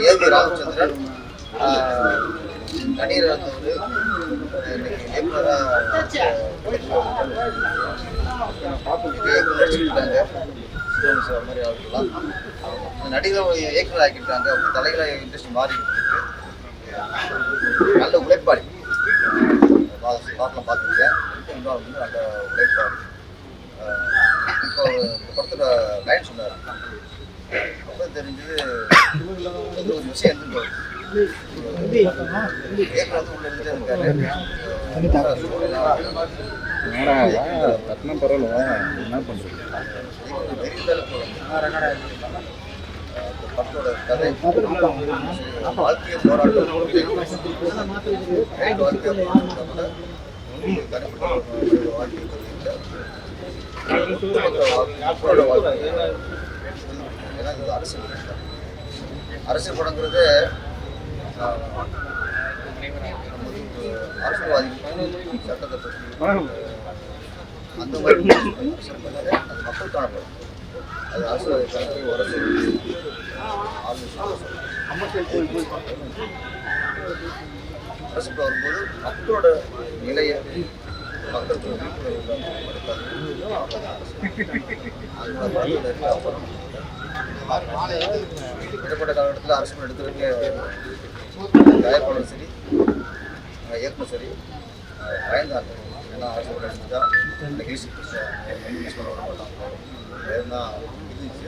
AB Ramachandran நடிகர் வந்து இன்னைக்கு இயக்குனராக நடிச்சுருக்காங்க. மாதிரி அவர்கள்லாம் நடிகர் இயக்குனர் ஆக்கிட்டாங்க. அவங்க தலைகளை இன்ட்ரெஸ்ட் மாறிக்கிட்டு இருக்கு. நல்ல உழைப்பாளி பாட்டில் பார்த்துருக்கேன். இன்னொரு வந்து நல்ல உழைப்பாளி. இப்போ இந்த படத்தோட லைன் சொன்னார். ரொம்ப தெரிஞ்சது ஒரு விஷயம் இருந்துட்டு இயக்குனர் வந்து உள்ள இருந்து பரவாயில்ல என்ன பண்ணுறது படத்தோட கதை வாழ்க்கையை போராட்டம் அரசியல் படங்கிறது அரசியல்வாதி சட்டத்தை பற்றி அந்த மாதிரி அது மக்கள் காணப்படும். அது அரசியல்வாதி அரசுக்கு வரும்போது மக்களோட நிலையை மக்களுக்கு விடப்பட்ட காலகட்டத்தில் அரசு எடுத்துருக்க தயாரிப்பாளர் சரி இயக்குனர் சரி பயந்தாங்க. ஏன்னா அரசு எடுத்துட்டா விட மாட்டாங்க. இருந்துச்சு.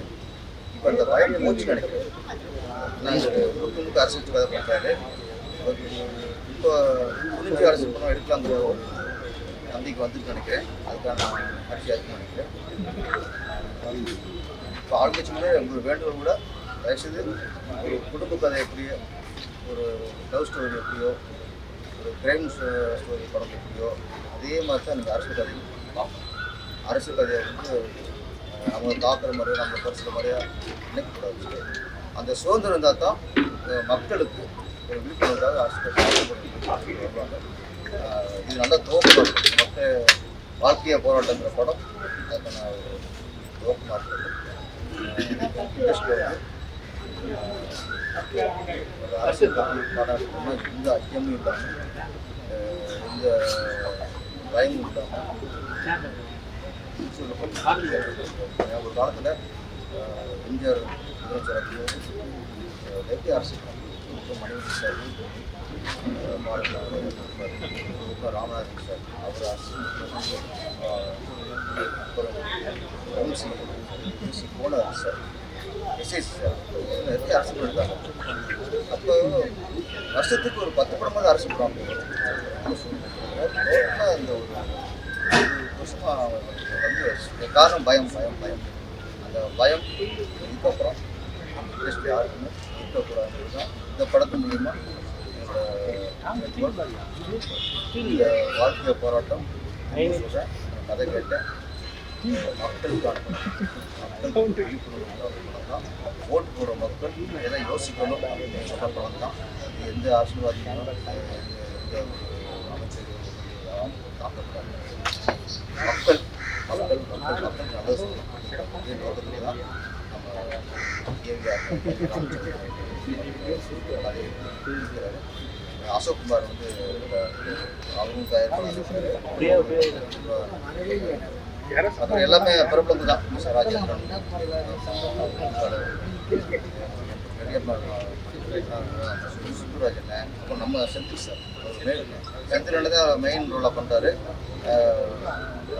இப்போ அந்த பயம் மூச்சு நினைக்கிறேன். முழுக்க அரசு கதை பண்ணுறாரு. இப்போ புரிஞ்சு அரசு படம் எடுக்கலாங்கிற ஒரு நம்பிக்கை வந்துட்டு நினைக்கிறேன். அதுக்கான ஆட்சியாக இருக்குன்னு நினைக்கிறேன். இப்போ ஆளுங்கட்சிகளே உங்களுக்கு வேண்டுகோள் கூட தயவுசெய்து ஒரு குடும்ப கதை எப்படியோ, ஒரு லவ் ஸ்டோரி எப்படியோ, ஒரு கிரைம் ஸ்டோரி படம் எப்படியோ, அதே மாதிரி தான் நீங்கள் அரசியல் கதையும் பார்க்கணும். அரசியல் கதையை வந்து நம்ம தாக்குற மாதிரியோ நம்ம பரிசுற மாதிரியா நினைக்கக்கூடாது. அந்த சுதந்திரம் இருந்தால் தான் மக்களுக்கு ஒரு விழிப்புணர்வுக்காக அரசியல் வருவாங்க. இது நல்லா துவக்கம். மக்கள் வாழ்க்கையை போராட்டங்கிற படம் அதுக்கான ஒரு துவக்கமாக இருக்குது. அரசியல் பாராட்டணும்னா எந்த ஐக்கியமும் இல்லாமல் எந்த பயமும் இல்லாமல் ஒரு காலத்தில் எம்ஜிஆர் முதலமைச்சர் வைத்திய அரசு மணிவண்ணன் சார், ராமநாதன் சார், அவர் அரசு அப்புறம் கோணர் சார், எஸ்ஐசி சார், நிறைய அரசு இருக்காங்க. அப்போ வருஷத்துக்கு ஒரு 10 படமாவது அரசு படம் அந்த ஒரு வருஷமாக வந்து காரணம் பயம் பயம் பயம். அந்த பயம் இதுக்கப்புறம் இண்டஸ்ட்ரி யாருக்குமே இருக்கக்கூடாதுன்றது தான் இந்த படத்து மூலிமா இந்த வாழ்க்கை போராட்டம் சொல்கிறேன். கதை கேட்டேன். மக்களுக்கான மக்களுக்கு விழிப்புணர்வு தான். ஓட்டு போடுற மக்கள் எதை யோசிக்கணும் அப்படின்னு சொல்ல படம் தான். எந்த அரசியல்வாதியும் எந்த அமைச்சர் தாக்கப்படாது. மக்கள் மக்கள் மக்கள் மக்கள் நல்லது சொல்லணும். இதே நோக்கத்திலே தான் நம்ம அசோக் குமார் வந்து அவரும் தயாரிப்பாளர். அப்புறம் எல்லாமே பிரபலங்க தான். ராஜேந்திரன், சுப்புராஜன், அப்புறம் நம்ம செந்தில் சார். செந்திரன் தான் மெயின் ரோலாக பண்ணுறாரு.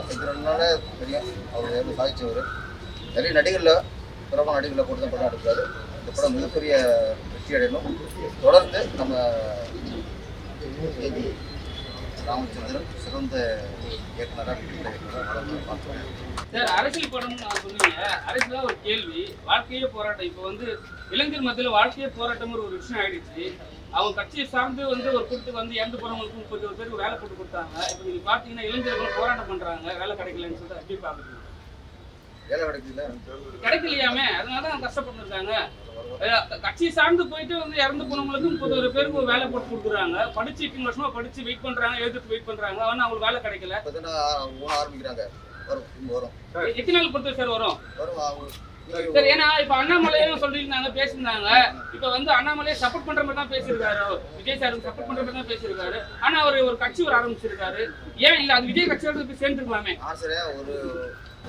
செந்திரனால தெரியும் அவர் எப்படி சாதிச்சவர். நிறைய நடிகரில் பிரபல நடிகர்களை போட்டு தான் படம் எடுக்கிறாரு. இந்த படம் மிகப்பெரிய வெற்றி அடையணும். தொடர்ந்து நம்ம ஏபி ராமச்சந்திரன் சிறந்த இயக்குனராக பார்த்துருக்கேன். சார், அரசியல் படம் சொன்னீங்க. அரசியலாக ஒரு கேள்வி, வாழ்க்கையே போராட்டம். இப்போ வந்து இளைஞர் மத்தியில் வாழ்க்கையே போராட்டம் ஒரு விஷயம் ஆயிடுச்சு. அவங்க கட்சியை சார்ந்து வந்து ஒரு கூட்டத்துக்கு வந்து இறந்து போறவங்களுக்கு 30 பேருக்கு வேலை போட்டு கொடுத்தாங்க. இப்போ நீங்க பார்த்தீங்கன்னா இளைஞர்கள் போராட்டம் பண்றாங்க, வேலை கிடைக்கலன்னு சொல்லிட்டு எப்படி பார்க்குறீங்க? வேலை கிடைக்கலையாமே, அதனால தான் கஷ்டப்பட்டு இருக்காங்க. கட்சியை சார்ந்து போயிட்டு வந்து இறந்து போனவங்களுக்கு 30 பேருக்கு ஒரு வேலை போட்டு கொடுக்குறாங்க. படிச்சு 2 வருஷமா படிச்சு வெயிட் பண்றாங்க, எழுதுக்கு வெயிட் பண்றாங்க. ஆனால் அவங்களுக்கு வேலை கிடைக்கல. ஆரம்பிக்கிறாங்க. வரும் எத்தனை நாள் பொறுத்து சார் வரும்? சரி, ஏன்னா இப்ப அண்ணாமலையும் சொல்லியிருந்தாங்க, பேசியிருந்தாங்க. இப்ப வந்து அண்ணாமலையை சப்போர்ட் பண்ற மாதிரி தான் பேசியிருக்காரு, விஜய் சாருக்கு சப்போர்ட் பண்ற மாதிரி தான் பேசியிருக்காரு. ஆனா அவர் ஒரு கட்சி ஆரம்பிச்சிருக்காரு. ஏன் இல்ல அது விஜய் கட்சியோட போய் சேர்ந்துருக்கலாமே? ஆசிரியா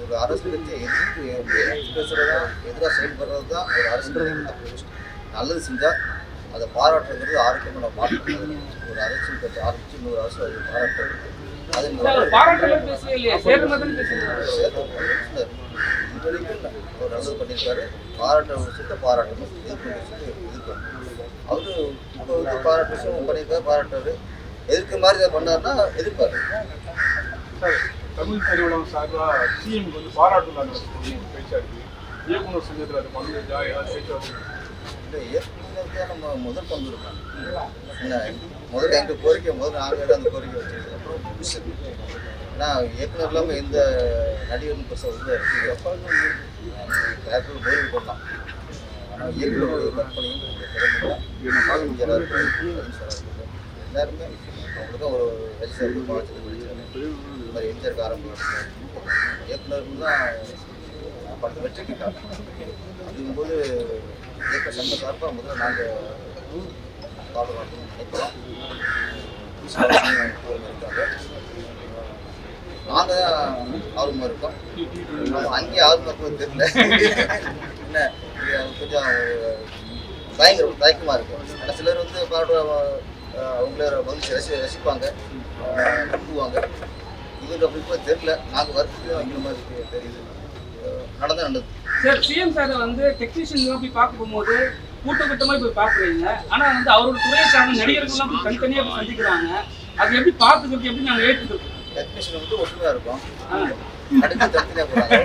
ஒரு அரசு கட்சியை எதிர்த்து பேசுறதா எதிராக செயல்படுறது தான் ஒரு அரசு. நல்லது செஞ்சா அதை பாராட்டுறது ஆரோக்கியமாக நம்ம பாராட்டுறது. ஒரு அரசியல் கட்சி ஆரம்பிச்சு இன்னொரு அரசு அதை பாராட்டுறது அது பாராட்டுறது பேசவே இல்லையா? சேர்ந்த மாதிரி பேசுறாரு. இது வரைக்கும் ஒரு நல்லது பண்ணியிருக்காரு. பாராட்ட விஷயத்தை பாராட்டணும், எதிர்ப்பு விஷயத்தை எதிர்க்கணும். அவரு இப்போ பாராட்டு விஷயம் பண்ணியிருக்காரு, பாராட்டுறாரு. எதிர்க்க மாதிரி இதை பண்ணாருன்னா எதிர்ப்பாரு. தமிழ் திரையுலகம் சார்பாக சிஎம்க்கு வந்து பாராட்டு பேச்சா இருக்கு. இயக்குனர் சங்கத்தில் அது பங்குச்சா ஏதாவது பேச்சு இல்லை, இயக்குநருக்கு தான் நம்ம முதல் பங்கு இருக்கோம். முதல்ல எங்கள் கோரிக்கை நாங்கள் அந்த கோரிக்கை வச்சுருக்கோம். அப்புறம் விஷயம் ஏன்னா இயக்குனர் இல்லாமல் எந்த நடிகரும் பெருசாக உள்ள டேரக்டர் போய் போடலாம். ஆனால் இயக்குனருடைய கற்பனையும் திறமையாக எல்லாருமே அவங்களுக்கும் ஒரு ரஜினிசாருக்கு பாலச்சத்துக்கு படிச்சாரு. இந்த மாதிரி எம்ஜிஆருக்கு ஆரம்பிச்சு இயக்குனருக்கு தான் படத்தை வெற்றிக்கு காரணம். அப்படிங்கும்போது இயக்க சங்க சார்பாக முதல்ல நாங்கள் பாடுறோம் நினைக்கிறோம். இருக்காங்க, நாங்கள் ஆர்வமாக இருக்கோம். நம்ம அங்கேயே ஆர்வமாக இருக்கும்போது தெரியல என்ன கொஞ்சம் தயக்கமாக இருக்கும். ஆனால் சிலர் வந்து பாடுற அவங்கள மகிழ்ச்சி ரசிப்பாங்க, நம்புவாங்க. இவங்க அப்படி போய் தெரியல. நாங்கள் வரத்துக்கு இந்த மாதிரி தெரியுது நடந்தா நடந்தது. சார், சிஎம் சாரை வந்து டெக்னீஷியன் போய் பார்க்க போகும்போது கூட்டமாக போய் பார்க்குறீங்க. ஆனால் வந்து அவரோட துறையை சார்ந்த நடிகர்கள்லாம் போய் தனித்தனியாக போய் சந்திக்கிறாங்க. அது எப்படி பார்த்துக்கிறது, எப்படி நாங்கள் ஏற்றுக்கிறோம்? டெக்னீஷியன் வந்து ஒற்றுமையாக இருக்கும், அடுத்து தனித்தனியாக போகிறாங்க.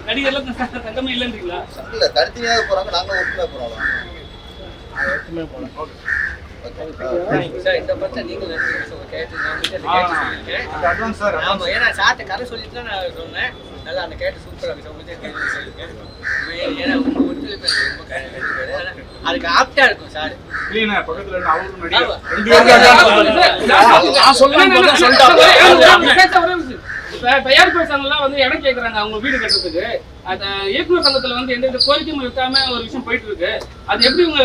நடிகர்லாம் தங்கமே இல்லைன்றீங்களா? இல்லை, தனித்தனியாக போகிறாங்க, நாங்களும் ஒற்றுமையாக போகிறோம். சார், இந்த படத்தை நீங்கள் ஏன்னா சார்ட்ட கதை சொல்லிட்டு தான் நான் சொன்னேன். நல்லா அந்த கேட்டு சூப்பராக சொல்லியிருக்கேன். ஏன்னா உங்க ஒத்துழைப்பு ரொம்ப அதுக்கு ஆப்டா இருக்கும் சார். பக்கத்துல தயாரிப்பு சங்கம்லாம் வந்து இடம் கேட்கறாங்க அவங்க வீடு கட்டுறதுக்கு. அந்த இயக்குநர் சங்கத்துல வந்து எந்த கோரிக்கையும் வைக்காம ஒரு விஷயம் போயிட்டு இருக்கு. அது எப்படி உங்க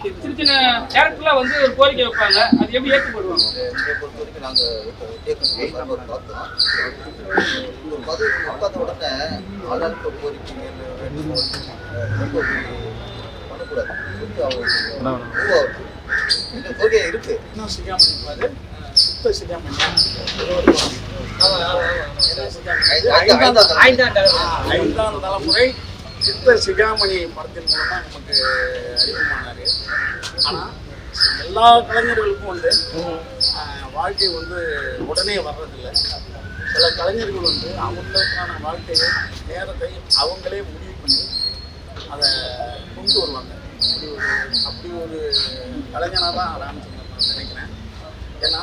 சின்ன சின்ன டேரக்டர்லாம் வந்து ஒரு கோரிக்கை வைப்பாங்க, அது எப்படி ஏற்றுப்படுவாங்க? இதை பொறுத்த வரைக்கும் நாங்கள் பார்த்தோம். ஒரு பதவி உட்கார்ந்த உடனே ஆளாளுக்கு கோரிக்கைகள் பண்ணக்கூடாது. அவங்க கோரிக்கை இருக்கு. ஐந்தாம் தலைமுறை சித்தர் சிகாமணி படத்தின் மூலமா நமக்கு அறிமுகமானாரு. ஆனா எல்லா கலைஞர்களுக்கும் வந்து வாழ்க்கை வந்து உடனே வர்றதில்லை. சில கலைஞர்கள் வந்து அவங்களுக்கான வாழ்க்கையை நேரத்தை அவங்களே முடிவு பண்ணி அதை கொண்டு வருவாங்க. அப்படி ஒரு கலைஞனாக தான் ராமச்சந்திரன் நான் நினைக்கிறேன். ஏன்னா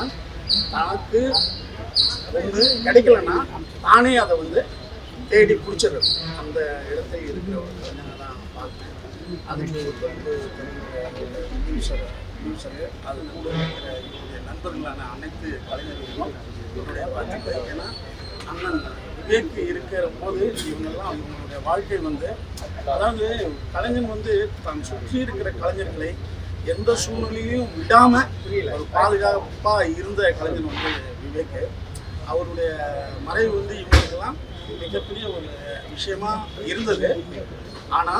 தனக்கு ஒன்று கிடைக்கலன்னா தானே அதை வந்து தேடி பிடிச்சிடுறது. அந்த இடத்துல இருக்கிற ஒரு கலைஞனை தான் பார்க்குறேன். அதுக்கு வந்து ப்ரொடியூசரு அது கூட இருக்கிற என்னுடைய நண்பர்களான அனைத்து கலைஞர்களுக்கும் என்னுடைய வாழ்த்துக்கள். ஏன்னா அண்ணன் விவேக் இருக்கிற போது இவங்கெல்லாம் இவங்களுடைய வாழ்க்கை வந்து அதாவது கலைஞன் வந்து தான் சுற்றி இருக்கிற கலைஞர்களை எந்த சூழ்நிலையும் விடாம ஒரு பாதுகாப்பா இருந்த கலைஞன் வந்து விவேக். அவருடைய மறைவு வந்து இவங்களுக்கெல்லாம் மிகப்பெரிய ஒரு விஷயமா இருந்தது. ஆனா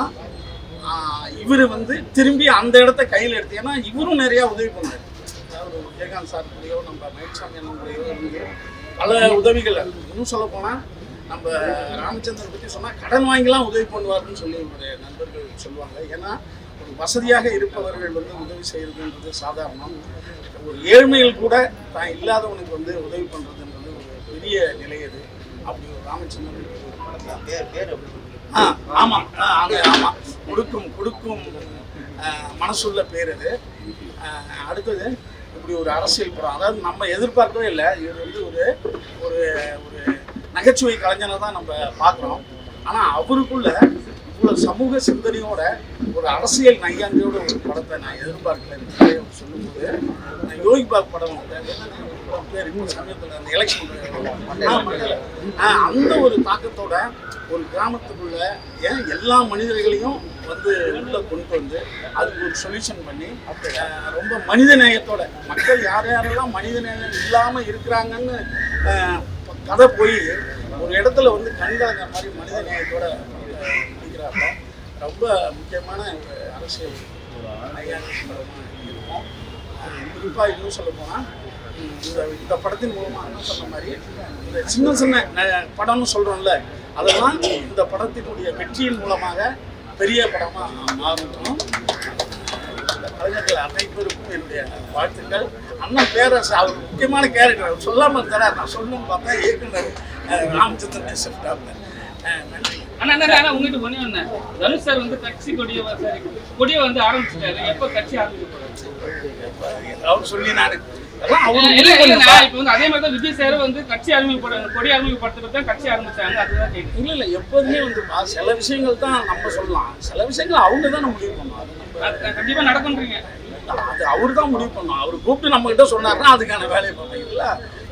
இவர் வந்து திரும்பி அந்த இடத்த கையில் எடுத்து, ஏன்னா இவரும் நிறைய உதவி பண்ணார். அதாவது விஜயகாந்த் சார் கூடயோ நம்ம மயில்சாமி அண்ணன் கூடயோ இருந்து பல உதவிகள். இன்னும் சொல்ல போனா நம்ம ராமச்சந்திரன் பற்றி சொன்னா கடன் வாங்கிலாம் உதவி பண்ணுவார்னு சொல்லி என்னுடைய நண்பர்கள் சொல்லுவாங்க. ஏன்னா ஒரு வசதியாக இருப்பவர்கள் வந்து உதவி செய்யறதுன்றது சாதாரணம். ஒரு ஏழ்மையில் கூட தான் இல்லாதவனுக்கு வந்து உதவி பண்றதுன்றது ஒரு பெரிய நிலை. அது அப்படி ஒரு ராமச்சந்திரன் பேர் ஆமா ஆமா கொடுக்கும் மனசுள்ள பேர் அது. அடுத்தது இப்படி ஒரு அரசியல் படம், அதாவது நம்ம எதிர்பார்க்கவே இல்லை. இவர் வந்து ஒரு ஒரு ஒரு நகைச்சுவை கலைஞனை தான் நம்ம பார்க்குறோம். ஆனால் அவருக்குள்ள இவ்வளோ சமூக சிந்தனையோட ஒரு அரசியல் நையாண்டியோட ஒரு படத்தை நான் எதிர்பார்க்கல. சொல்லும்போது யோகி பாபு படம் பேர் இப்போ சமயத்தில் அந்த எலெக்ஷன் அந்த ஒரு தாக்கத்தோட ஒரு கிராமத்துக்குள்ள ஏன் எல்லா மனிதர்களையும் வந்து உள்ளே கொண்டு வந்து அதுக்கு ஒரு சொல்யூஷன் பண்ணி ரொம்ப மனித நேயத்தோட மக்கள் யாரெல்லாம் மனித நேயம் இல்லாமல் இருக்கிறாங்கன்னு கதை போய் ஒரு இடத்துல வந்து கண்கலங்கிற மாதிரி மனித நேயத்தோட முடிக்கிறாங்க. ரொம்ப முக்கியமான ஒரு அரசியல் இருக்கும். குறிப்பாக இன்னும் சொல்ல போனால் இந்த படத்தின் மூலமாக என்ன சொன்ன மாதிரி இந்த சின்ன சின்ன படம்னு சொல்கிறோம்ல, அதெல்லாம் இந்த படத்தினுடைய வெற்றியின் மூலமாக பெரிய படமாக மாறணும். இந்த கலைஞர்கள் அனைவருக்கும் என்னுடைய வாழ்த்துக்கள். அண்ணன் பேரரசு அவர் முக்கியமான கேரக்டர், அவர் சொல்லாமல் இருந்தார், நான் சொல்லணும்னு பார்த்தா இயக்குனர் ராமச்சந்திரன் ஷிஃப்டாக. நன்றி. ஆனா உங்ககிட்ட ஒண்ணே ஒண்ணு, தனுஷ் சார் வந்து கட்சி கொடியை வந்து ஆரம்பிச்சிட்டாரு. எப்போ கட்சி ஆரம்பிச்சு அவர் சொல்லி நான் இப்ப வந்து அதே மாதிரி தான் விஜய் சார் வந்து கட்சி கொடி அறிமுகப்படுத்துறது தான் கட்சி ஆரம்பிச்சாங்க. அதுதான் இல்லை இல்லை, எப்போதுமே வந்து சில விஷயங்கள் தான் நம்ம சொல்லலாம், சில விஷயங்கள் அவங்க தான் முடிவு பண்ணுவோம். அது கண்டிப்பா நடக்கும்ன்றீங்க. அது அவரு தான் முடிவு பண்ணோம். அவர் கூப்பிட்டு நம்ம கிட்ட சொன்னாருன்னா அதுக்கான வேலையை பார்த்தீங்கல்ல.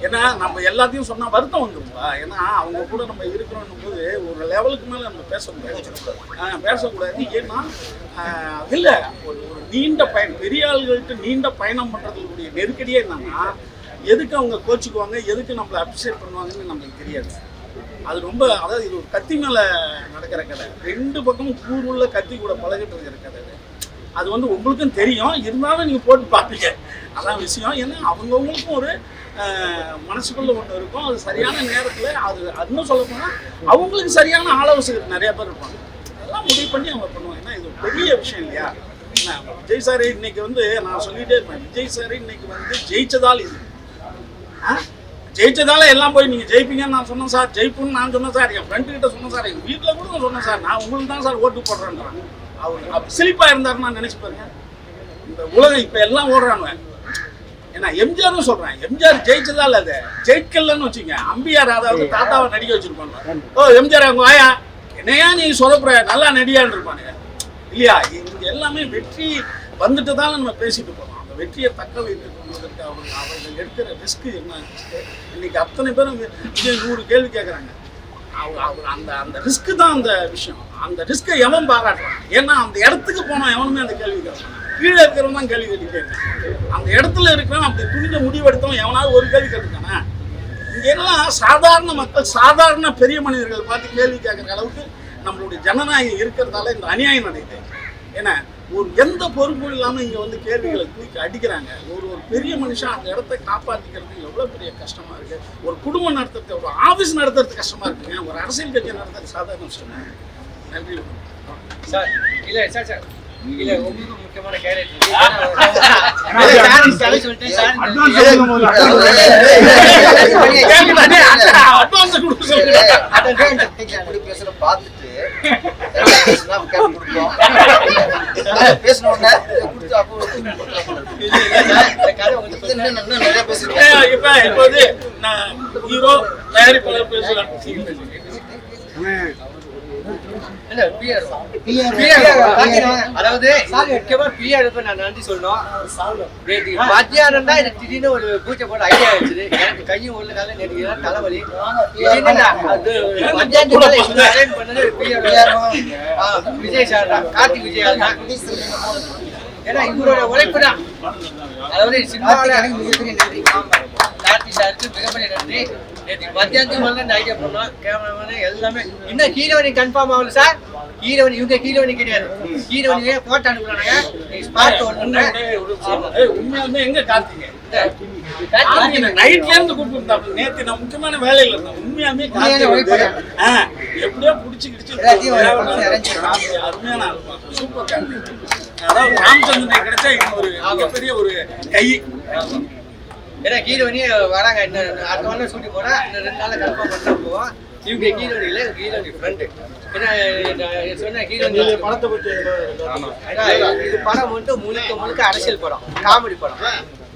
ஏன்னா நம்ம எல்லாத்தையும் சொன்னால் வருத்தம் வந்துருப்பா. ஏன்னா அவங்க கூட நம்ம இருக்கிறோம் போது ஒரு லெவலுக்கு மேலே நம்ம பேசக்கூடாது. ஏன்னா இல்லை, ஒரு நீண்ட பயணம், பெரிய ஆளுகள்கிட்ட நீண்ட பயணம் பண்ணுறதுக்குரிய நெருக்கடியே என்னன்னா எதுக்கு அவங்க கோச்சிக்குவாங்க, எதுக்கு நம்மளை அப்ரிஷியேட் பண்ணுவாங்கன்னு நம்மளுக்கு தெரியாது. அது ரொம்ப, அதாவது இது ஒரு கத்தி மேலே நடக்கிற கதை, ரெண்டு பக்கமும் கூறுள்ள கத்தி கூட பழகிட்டு இருக்கிற கதை. அது வந்து உங்களுக்கும் தெரியும், இருந்தாலும் நீங்கள் போட்டு பார்ப்பீங்க, அதான் விஷயம். ஏன்னா அவங்கவுங்களுக்கும் ஒரு மனசுக்குள்ள ஒன்று இருக்கும், அது சரியான நேரத்தில் அது இன்னும் சொல்ல போனால் அவங்களுக்கு சரியான ஆலோசகர் நிறைய பேர் இருப்பாங்க, அதெல்லாம் முடிவு பண்ணி அவங்க பண்ணுவாங்க. ஏன்னா இது பெரிய விஷயம் இல்லையா? விஜய் சார் இன்னைக்கு வந்து நான் சொல்லிட்டே இருப்பேன், விஜய் சார் இன்னைக்கு வந்து ஜெயிச்சதால் இது ஜெயிச்சதால எல்லாம் போய் நீங்கள் ஜெயிப்பீங்கன்னு நான் சொன்னேன் சார், ஜெயிப்புன்னு நான் சொன்னேன் சார், என் ஃப்ரெண்டு கிட்ட சொன்னேன் சார், எங்கள் வீட்டில் கூட நான் சொன்னேன் சார், நான் உங்களுக்கு தான் சார் ஓட்டு போடுறேன்றான். அவர் சிலிப்பாக இருந்தாருன்னு நான் நினச்சி பாருங்க. இந்த உலகம் இப்போ எல்லாம் ஓடுறாங்க. ஏன்னா எம்ஜிஆரும் சொல்கிறேன், எம்ஜிஆர் ஜெயிச்சதால் அது ஜெயிக்கலன்னு வச்சுங்க, அம்பியார் அதாவது தாத்தாவை நடிக்க வச்சுருப்பாங்க. ஓ எம்ஜிஆர் அவங்க ஆயா என்னையா நீ சொதப்புற நல்லா நடிகான்னு இருப்பானுங்க இல்லையா? இங்கே எல்லாமே வெற்றி வந்துட்டு தான் நம்ம பேசிட்டு போகிறோம். அந்த வெற்றியை தக்க வைத்துக் கொள்வதற்கு அவர்கள் எடுக்கிற ரிஸ்க்கு என்ன ரிஸ்க்கு? இன்னைக்கு அத்தனை பேரும் 100 கேள்வி கேட்குறாங்க. அவர் அந்த ரிஸ்க்கு தான் அந்த விஷயம். அந்த ரிஸ்க்கை எவன் பாராட்டுறான்? ஏன்னா அந்த இடத்துக்கு போனால் எவனுமே அந்த கேள்வி கேட்கறான். கீழே இருக்கிறவன் தான் கேள்வி கேட்க, அந்த இடத்துல இருக்கிறவன் அப்படி துணிஞ்ச முடிவெடுத்தவன் எவனாவது ஒரு கேள்வி கேட்டுக்கானே? இங்கெல்லாம் சாதாரண மக்கள், சாதாரண பெரிய மனிதர்கள் பார்த்து கேள்வி கேட்குற அளவுக்கு நம்மளுடைய ஜனநாயகம் இருக்கிறதால இந்த அநியாயம் நடக்குது. ஏன்னா ஒரு எந்த பொறுப்பும் இல்லாமல் இங்கே வந்து கேள்விகளை தூக்கி அடிக்கிறாங்க. ஒரு பெரிய மனுஷன் அந்த இடத்த காப்பாற்றிக்கிறது எவ்வளோ பெரிய கஷ்டமாக இருக்குது. ஒரு குடும்பம் நடத்துறது, ஒரு ஆஃபீஸ் நடத்துறது கஷ்டமாக இருக்குங்க, ஒரு அரசியல் கட்சி நடத்துறது சாதாரண விஷயம். நன்றி சார். இல்லை சார் சார் இல்லை, உங்களுக்கு முக்கியமான கேரக்டர் பேசுற பார்த்துட்டு பேசணும் இப்போது நான் ஹீரோ தயாரிப்பாளர் பேசுறேன். அதாவது முக்கியமா பிஆருக்கு நான் நன்றி சொல்லணும். மத்தியானம் தான் எனக்கு திடீர்னு ஒரு பூச்சை போட ஐடியா வச்சுது. எனக்கு கையும் உள்ள கால நேற்று தலைவலி. மத்தியானத்துக்கு அரேஞ்ச் பண்ணது விஜய் சார் தான், கார்த்திக் விஜய் தான். ஏன்னா இவரோட உழைப்பு தான். அதாவது கார்த்திக் சாருக்கு மிகப்பெரிய நன்றி. மத்தியானத்துக்கு மேலே இந்த ஐடியா பண்ணோம், கேமராமேனு எல்லாமே. இன்னும் ஹீரோயினி கன்ஃபார்ம் ஆகல சார். ஹீரோயினி இவங்க ஹீரோயினி கிடையாது, ஹீரோயினியே போட்டோ அனுப்புறாங்க. ஸ்பாட் உண்மையாலுமே எங்க கார்த்திகை நைட்ல இருந்து கூப்பிட்டு நேற்று நான் முக்கியமான வேலையில இருந்தேன். உண்மையாலுமே எப்படியோ பிடிச்சிக்கிடுச்சு, அருமையான சூப்பர் கார்த்திக். அதாவது ராமச்சந்திரனை கிடைச்சா இன்னொரு மிகப்பெரிய ஒரு கை. ஏன்னா ஹீரோயினி வராங்க, இன்னும் அடுத்த வாரம் ஷூட்டிங் போனா இன்னும் 2 நாள் கன்ஃபார்ம் பண்ணி போவோம். இவங்க ஹீரோயினி இல்லை, இவங்க ஹீரோயினி ஃப்ரெண்டு. ஏன்னா சொன்ன ஹீரோயினி படத்தை பற்றி இது படம் வந்து முழுக்க அரசியல் படம், காமெடி படம்.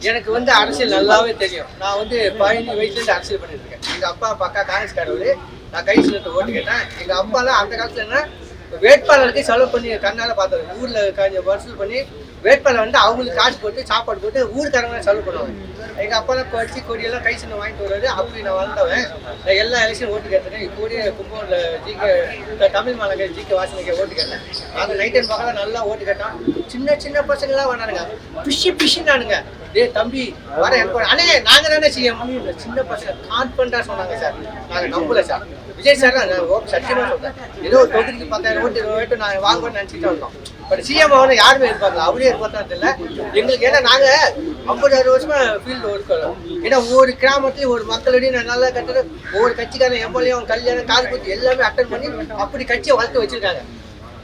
எனக்கு வந்து அரசியல் நல்லாவே தெரியும். நான் வந்து 15 வயசுலேருந்து அரசியல் பண்ணிட்டு இருக்கேன். எங்கள் அப்பா பக்கா காங்கிரஸ் காரவர். நான் கை சிலத்தை ஓட்டு கேட்டேன். எங்கள் அப்பாலாம் அந்த காலத்தில் என்ன வேட்பாளருக்கு செலவு பண்ணி கண்ணால் பார்த்தாரு. ஊரில் கொஞ்சம் வசூல் பண்ணி வேட்பாளர் வந்து அவங்களுக்கு காசு போட்டு சாப்பாடு போட்டு ஊருக்காரங்க செலவு பண்ணுவாங்க. எங்கள் அப்பாலாம் படிச்சு கொடியெல்லாம் கை சின்ன வாங்கிட்டு வருவாரு. அப்படி நான் வந்தவன். நான் எல்லா எலெக்ஷன் ஓட்டு கேட்டேன். இப்போடைய கும்பகோணில் ஜிகே தமிழ் மாநகர ஜிகே வாசனைக்கு ஓட்டு கேட்டேன். நாங்கள் நைட் அண்ட் பக்கம் நல்லா ஓட்டு கேட்டோம். சின்ன சின்ன பசங்களாம் வரானுங்க, பிஷினானுங்க. தம்பி வர எனக்கு அண்ணே நாங்க தானே சிஎம். சின்ன பசங்க கான்ஃபிடண்டா சொன்னாங்க சார். நாங்க நம்பல சார். விஜய் சார் சத்தியமா சொல்றேன், ஏதோ தொகுதிக்கு 10,000 ஓட்டு 20 ஓட்டு நாங்கள் வாங்குவோம்னு நினைச்சிட்டு வந்தோம். பட் சிஎம் அவனை யாருமே இருப்பாங்க, அவரே இருப்பாங்க இல்லை எங்களுக்கு. ஏன்னா நாங்க 50-60 வருஷமா ஃபீல்டு ஒர்க். ஏன்னா ஒவ்வொரு கிராமத்துலயும் ஒரு மக்களுடைய நல்லா கட்டுறது, ஒவ்வொரு கட்சிக்காரன் எம்எல்ஏ கல்யாணம் காது குத்தி எல்லாமே அட்டன் பண்ணி அப்படி கட்சியை வளர்த்து வச்சிருக்காங்க.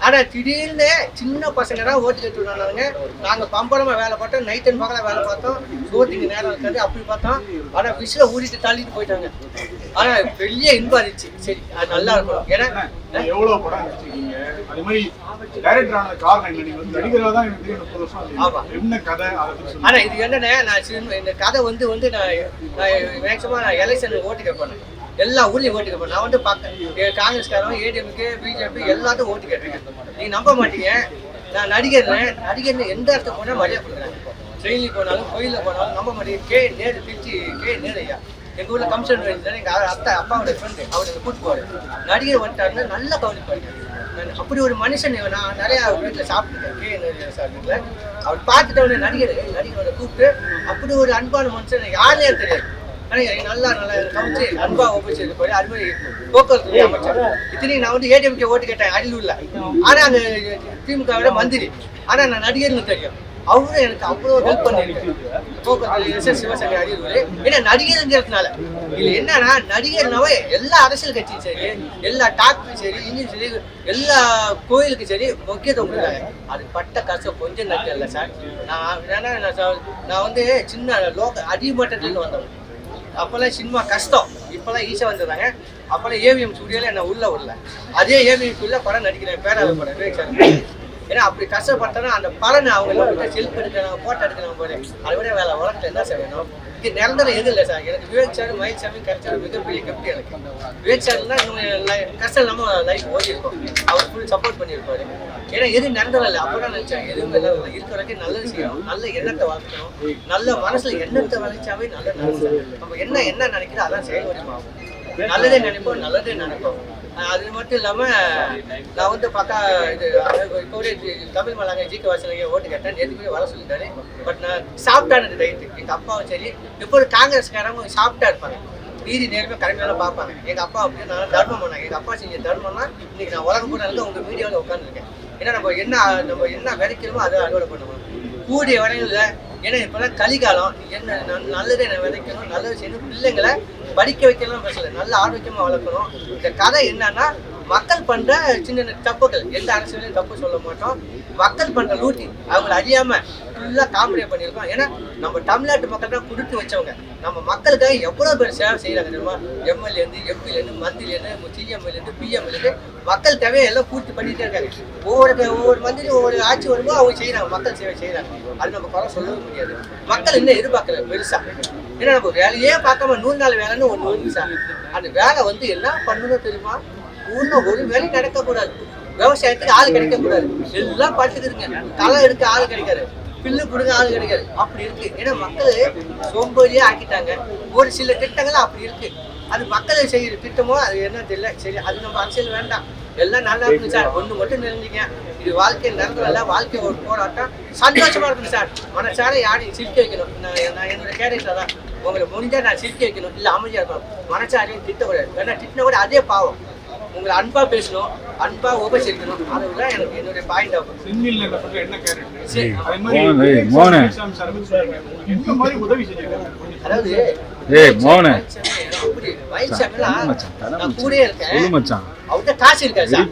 ஆனா திடீர்னு சின்ன பசங்க தான் ஓட்டு கட்டு விடாங்க. நாங்க பம்பரமா வேலை பார்த்தோம், நைட் அண்ட் பகல வேலை பார்த்தோம், சோத்துக்கு நேரம் இருக்காது அப்படி பார்த்தோம். ஆனா விசில ஊறிட்டு தள்ளிட்டு போயிட்டாங்க. ஆனா பெரிய இன்பம் இருந்துச்சு. சரி அது நல்லா இருக்கும். ஏன்னா எவ்வளவு படம் நடிச்சிருக்கீங்க, அதே மாதிரி டைரக்டர் ஆனது காரணம் என்ன? நீங்க வந்து நடிகரா தான் எனக்கு தெரியும் 30 வருஷம். ஆமா. என்ன கதை அதை? ஆனா இது என்னன்னா, நான் இந்த கதை வந்து நான் மேக்சிமம் நான் எலெக்ஷன் ஓட்டு கேட்பேன். எல்லா ஊர்லயும் ஓட்டு கேட்பேன். நான் வந்து காங்கிரஸ்காரன், ஏடிஎம்கே, பிஜேபி எல்லாத்தையும் ஓட்டு கேட்டிருக்கேன். நீங்க நம்ப மாட்டீங்க, நான் நடிகர் எந்த இடத்துக்கு போனா மரியாதை கொடுக்குறேன். ட்ரெயினில் போனாலும் கோயிலில் போனாலும் நம்ப மாட்டேங்க. திருச்சி நேரு ஐயா எங்கள் ஊரில் கமிஷன் இருந்தாரு. எங்கள் அப்பாவோட ஃப்ரெண்டு அவர் கூட்டு போவார். நடிகர் வந்துட்டாருன்னு நல்லா கவனிப்பாங்க. அப்படி ஒரு மனுஷன் நான் நிறையா வீட்டில் சாப்பிட்டுருக்கேன். சார் வீட்டில் அவர் பார்த்துட்டவனே நடிகரோட கூப்பிட்டு அப்படி ஒரு அன்பான மனுஷன் யாருனே தெரியாது. ஆனால் நல்லா கவனிச்சு அன்பாக ஒப்பிச்சு போய் அது மாதிரி போக்குவரத்து அமைச்சர். இத்தனையும் நான் வந்து ஏடிஎம்கே ஓட்டு கேட்டேன் அரியலூரில். ஆனால் அங்கே திமுகவோட மந்திரி. ஆனால் நான் நடிகர்னு தெரியும். அவரும் எனக்கு அவ்வளோ ஹெல்ப் பண்ணியிருக்கேன். போக்குவரத்து சிவசங்கர் அரியலூர். ஏன்னா நடிகருங்கிறதுனால இல்லை என்னன்னா, நடிகர்னாவே எல்லா அரசியல் கட்சியும் சரி, எல்லா டாக்டரும் சரி, இன்ஜின் சரி, எல்லா கோயிலுக்கும் சரி முக்கியத்துவம் கொடுக்குறாங்க. அது பட்ட கஷ்டம் கொஞ்சம் நட்டு இல்லை சார். நான் வந்து சின்ன அடிமட்டத்துலேருந்து வந்தேன். அப்போல்லாம் சினிமா கஷ்டம், இப்போல்லாம் ஈஸியாக வந்துடுறாங்க. அப்போல்லாம் ஏவிஎம் ஸ்டுடியோவில் என்ன உள்ள அதே ஏவிஎம் ஸ்டுடியோவில் படம் நடிக்கிறேன், பேராத படம் விவேக் சார். ஏன்னா அப்படி கஷ்டப்பட்டோன்னா அந்த பலனை அவங்க செல்ஃப் எடுக்கிறாங்க, போட்டோ எடுக்கிறாங்க போது அதை விட வேலை உலகத்தில் என்ன சார் வேணும்? இது நிரந்தரம் எதுவும் இல்லை சார். எனக்கு விவேக் சார் மயில்சாமி கிடைச்சது மிகப்பெரிய கிஃப்ட் எனக்கு. விவேக் சார்னா கஷ்டம் இல்லாமல் லைஃப் ஓடிருக்கோம். அவர் ஃபுல் சப்போர்ட் பண்ணியிருப்பாரு. ஏன்னா எது நிரந்தரம் இல்லை. அப்போ தான் நினச்சாங்க எதுவுமே இல்லை, இருக்கிற வரைக்கும் நல்லது செய்யணும், நல்ல எண்ணத்தை வளர்க்கணும். நல்ல மனசில் எண்ணத்தை வளைச்சாவே நல்ல நினைச்சு நம்ம என்ன நினைக்கிறோம் அதான் செயல்வடிமாகும். நல்லதே நினைப்போம், நல்லதே நினைப்போம். அது மட்டும் இல்லாமல் நான் வந்து பார்த்தா இது இப்போ தமிழ் மாநகர ஜிகே வாசனைக்கு ஓட்டு கேட்டேன். நேற்றுக்குமே வர சொல்லிட்டாரு. பட் நான் சாப்பிட்டானது ரைட்டு. எங்கள் அப்பாவும் சரி, இப்போ காங்கிரஸ்காரங்க சாப்பிட்டா இருப்பாங்க, நீதி நேர்மையாக கடமையெல்லாம் பார்ப்பாங்க. எங்கள் அப்பா அப்படியே நான் தர்மம் பண்ணேன். எங்கள் அப்பா செஞ்ச தர்மம்னா இன்னைக்கு நான் உலகம் கூட இருந்து உங்கள் மீடியாவில் உட்காந்துருக்கேன். ஏன்னா நம்ம என்ன விதைக்கிறோமோ அதை அறுவடை பண்ணுவோம் கூடிய வரையில். ஏன்னா இப்போலாம் கலிகாலம், என்ன நல்லதை விதைக்கணும், நல்லது செய்யணும், பிள்ளைங்களை படிக்க வைக்கலாம் பேசல, நல்ல ஆரோக்கியமாக வளர்க்கணும். இந்த கதை என்னன்னா, மக்கள் பண்ற சின்ன தப்புகள், எந்த அரசியலையும் தப்பு சொல்ல மாட்டோம். மக்கள் பண்ற லூட்டி அவங்களை அறியாம ஃபுல்லா காமெடியா பண்ணியிருக்கோம். ஏன்னா நம்ம தமிழ்நாட்டு மக்கள் தான் கொடுத்து வச்சவங்க. நம்ம மக்களுக்காக எவ்வளவு பேர் சேவை செய்யறாங்க தெரியுமா? எம்எல்ஏருந்து, எம்பிலேருந்து, மந்திரிலேருந்து, சிஎம்லேருந்து, பிஎம்லேருந்து மக்கள் தேவையை எல்லாம் பூர்த்தி பண்ணிட்டே இருக்காங்க. ஒவ்வொரு மந்திரி ஒவ்வொரு ஆட்சி வரும்போது அவங்க செய்யறாங்க, மக்கள் சேவை செய்யறாங்க. அது நம்ம குறை சொல்லவே முடியாது. மக்கள் இன்னும் எதிர்பார்க்கல பெருசா. ஏன்னா நம்ம வேலையே பார்க்காம 100 நாள் வேலைன்னு ஒன்று வருது சார். அந்த வேலை வந்து என்ன பண்ணணும் தெரியுமா? ஒரு வேலை நடக்கக்கூடாது. விவசாயத்துக்கு ஆள் கிடைக்கக்கூடாது. எல்லாம் படுத்துக்குதுங்க, களை எடுக்க ஆள் கிடைக்காது, பில்லு கொடுங்க ஆள் கிடைக்காது. அப்படி இருக்கு. ஏன்னா மக்கள் சோம்பேறியே ஆக்கிட்டாங்க. ஒரு சில திட்டங்கள் அப்படி இருக்கு. அது மக்களை செய்யற திட்டமோ அது என்ன தெரியல. சரி, அது நம்ம அரசியல் வேண்டாம். எல்லாம் நல்லா இருக்குங்க சார். ஒன்று மட்டும் நினைஞ்சிங்க, இது வாழ்க்கை நிரந்தரம்ல, வாழ்க்கை ஒரு போராட்டம். சந்தோஷமா இருக்குங்க சார். மனசார யாரையும் சிரிக்க வைக்கணும். நான் என்னோட கேரக்டர் தான். உங்களை முடிஞ்சா நான் சிரிக்க வைக்கணும், இல்லை அமைதியா இருக்கணும். மனசாரையும் திட்டக்கூடாது. ஏன்னா திட்டின கூட அதே பாவம். உங்களை அன்பா பேசணும், அன்பா உபசரிக்கணும். அதுதான் எனக்கு என்னுடைய பாயிண்ட் ஆஃப். அதாவது கூடயே இருக்கேன். அவர்கிட்ட காசு இருக்காது சார்.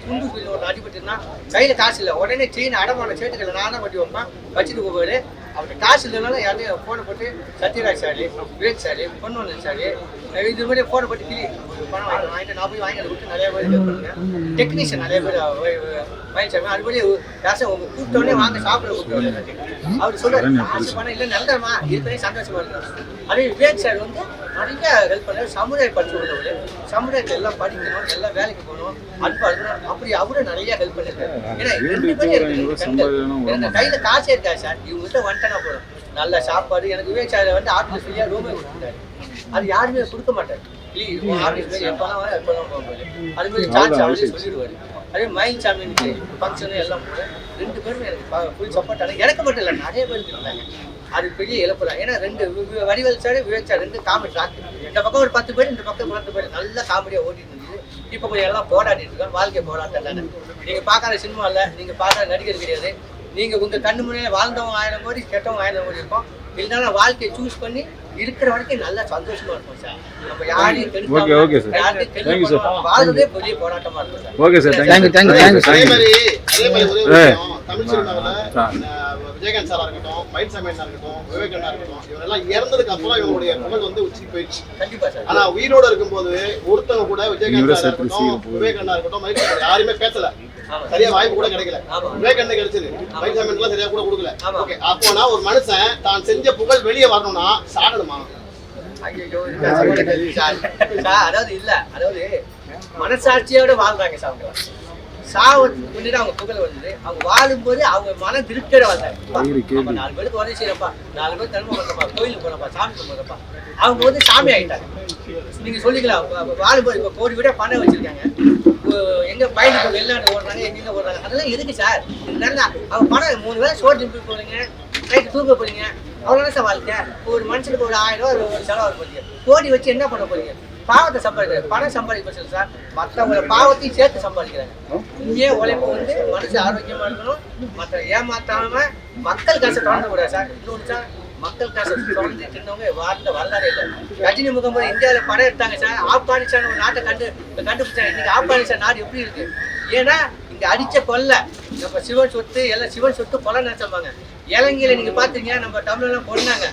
குண்டு பில் ஒன்று அடிபட்டுனா கையில காசு இல்லை, உடனே செயின் அடமான சேர்த்துக்கல நானே வட்டி வைப்பேன், வச்சுட்டு போவாரு. அவர்கிட்ட காசு இல்லைனாலும் யாரையும் போனை போட்டு Sathyaraj sorry, Vivek sorry, Ponvannan sorry, இது மாதிரி ஃபோனை போட்டு கிளி பணம் வாங்கிட்டு நான் போய் வாங்கி அதை விட்டு நிறைய பேர் ஹெல்ப் பண்ணுங்க. டெக்னீஷியன் நிறைய பேர் மயில்சாமி அதுபடி யாராச்சும் உங்க கூப்பிட்டோடனே வாங்க சாப்பிட கூப்பிட்டு அவர் சொல்றாரு காசு பணம் இல்லை நல்லமா இருக்கிறதே சந்தோஷமா இருக்கு. அதே விவேக் சார் வந்து நிறைய ஹெல்ப் பண்ணாரு. சமுதாய படிச்சு உள்ளவர், சமுதாயத்தில் எல்லாம் படிக்கணும், எல்லாம் வேலைக்கு போகணும், அன்பா இருக்கணும், அப்படி அவரும் நிறைய ஹெல்ப் பண்ணிருக்காரு. ஏன்னா 2 பேரும் எனக்கு கையில காசே இருக்கா சார், இவங்ககிட்ட வந்துட்டேன்னா போதும் நல்ல சாப்பாடு. எனக்கு விவேக் சார் வந்து ஆஃபீஸ் ஃப்ரீயா ரூமே கொடுத்துட்டாரு. அது யாருமே கொடுக்க மாட்டாரு. ஆஃபீஸ் எப்போலாம் எப்போலாம் போகும்போது அது மாதிரி சார்ஜ் அவரே சொல்லிடுவாரு. அதே மயில்சாமி ஃபங்க்ஷனு எல்லாம் போது 2 பேரும் எனக்கு ஃபுல் சப்போர்ட் ஆனாங்க. எனக்கு மட்டும் இல்லை நிறைய பேருக்கு இருந்தாங்க. அது பெரிய இழப்பு தான். ஏன்னா 2 Vadivel sir Vivek sir 2 comedy doctor. இந்த பக்கம் ஒரு 10 பேர், இந்த பக்கம் 10 பேர் நல்ல காமெடியாக ஓட்டிட்டு இருந்தது. இப்போ கொஞ்சம் எல்லாம் போராடிட்டு இருக்காங்க. வாழ்க்கை போராட்டம் தானே. நீங்கள் பார்க்காத சினிமா இல்லை, நீங்கள் பார்க்காத நடிகர் கிடையாது. நீங்கள் உங்கள் கண்ணு முன்னாடி வாழ்ந்தவங்க 1000 கோடி, கெட்டவங்க 1000 கோடி இருக்கும். இருந்தாலும் வாழ்க்கையை சூஸ் பண்ணி இருக்கிற வரைக்கும் நல்லா சந்தோஷமா இருக்கும் சார். நம்ம யாரையும் வாழ்றதே பெரிய போராட்டமா இருக்கும் சார். Okay sir, thank you. அதே மாதிரி ஒரே தமிழ் சினிமாவில் விஜயகாந்த் சாரா இருக்கட்டும், மயில்சாமி அண்ணா இருக்கட்டும், விவேக் அண்ணா இருக்கட்டும், இவரெல்லாம் இறந்ததுக்கு அப்புறம் இவங்களுடைய புகழ் வந்து உச்சிக்கு போயிடுச்சு. கண்டிப்பா சார். ஆனா உயிரோட இருக்கும்போது ஒருத்தவங்க கூட விஜயகாந்த் சாரா இருக்கட்டும், விவேக் அண்ணா இருக்கட்டும், மயில்சாமி யாருமே பேசல, சரியா வாய்ப்பு கூட கிடைக்கல. விவேக் அண்ணன் கிடைச்சது, மயில்சாமி எல்லாம் சரியா கூட கொடுக்கல. ஓகே, அப்போனா ஒரு மனுஷன் தான் செஞ்ச புகழ் வெளியே வரணும்னா சாகணுமா? அதாவது இல்ல, அதாவது மனசாட்சியோட வாழ்றாங்க சாப்பிடுவாங்க. சாவத்துக்கு முன்னாடி அவங்க புகழ் வந்தது. அவங்க வாழும்போது அவங்க மனம் திருப்தியோட வாழ்ந்தாங்க. 4 பேருக்கு உதவி செய்யறப்பா, 4 பேர் தர்மம் பண்றப்பா, கோயிலுக்கு போறப்பா, சாமி கும்பிட்றப்பா, அவங்க வந்து சாமி ஆகிட்டாங்க. நீங்க சொல்லிக்கலாம் வாழும்போது இப்போ 1 கோடி விட பணம் வச்சிருக்காங்க, எங்க பயணிக்கு வெளிநாடு ஓடுறாங்க, எங்க ஓடுறாங்க, அதெல்லாம் எதுக்கு சார்? நல்லா அவங்க பணம் 3 வேளை சோறு திருப்பி போறீங்க, நைட்டு தூக்க போறீங்க, அவ்வளோ சார் வாழ்க்கை. ஒரு மனுஷனுக்கு ஒரு 1000 ரூபா ஒரு செலவு போறீங்க, கோடி வச்சு என்ன பண்ண போறீங்க? பாவத்தை சம்பாதிக்கிறாங்க. பணம் சம்பாதிக்க சார், மற்றவங்கள பாவத்தையும் சேர்த்து சம்பாதிக்கிறாங்க. இங்கே உழைப்பு வந்து மனுஷன் ஆரோக்கியமா இருக்கணும், மற்ற ஏமாத்தாம மக்கள் காசை தொடர்ந்து கூடாது சார். இன்னொன்று சார், மக்கள் காசை தொடர்ந்து இருந்தவங்க வாழ்ந்த வரலாறு இல்லை. ரஜினி முகமது இந்தியாவில் படம் எடுத்தாங்க சார். ஆப்கானிஸ்தான் ஒரு நாட்டை கண்டுபிடிச்சாங்க. இன்னைக்கு ஆப்கானிஸ்தான் நாடு எப்படி இருக்கு? ஏன்னா இங்க அடிச்ச கொல்ல நம்ம சிவன் சொத்து, எல்லாம் சிவன் சொத்து கொலை நினைச்சாங்க. இலங்கையில நீங்க பாத்தீங்க, நம்ம தமிழ்லாம் கொண்டாங்க.